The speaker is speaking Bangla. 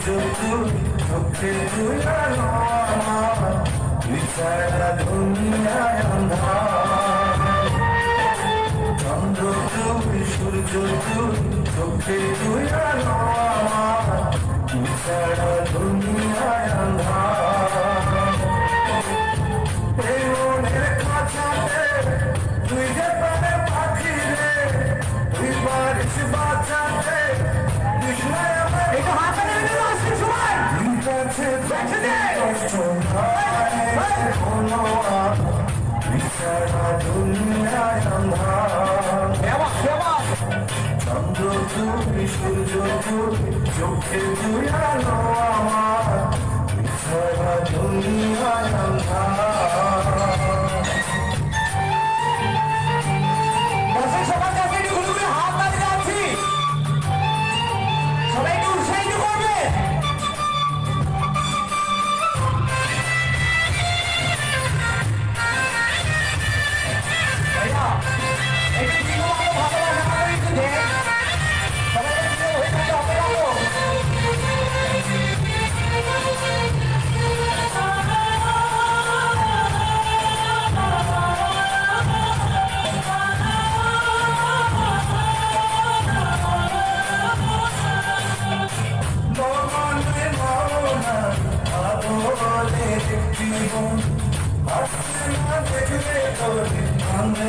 তুই চোখে তুই আলো আমার সারা দুনিয়ায় আন্ধার চন্দ্র তুই সূর্য তুই চোখে তুই আলো আমার সারা দুনিয়ায় আন্ধার এই মনের কাছাতে তুই যে প্রাণের পাখি রে তুই পারিস বাঁচাতে কৃষ্ণায় আমার একটু হাত তালি আসছে সবাই কাছে দেখে দে কষ্ট নাই কোনো সারা দুনিয়ায় আন্ধার দেবা দেবা চন্দ্র তুই সূর্য তুই চোখে তুই আলো আমার সারা দুনিয়ায় আন্ধার দর্শক সবার কাছে একটু ঘুরে ঘুরে হাত তালি যাচ্ছি সবাই একটু উৎসাহিত করবে ভাইয়া একটু দিনও ভালোবাসা করে একটু দেখ সবাই একটু হয়ে থাকে হবে না তো মনে মরনা আদরে জীবন আসছে না দেখলে তোর কানে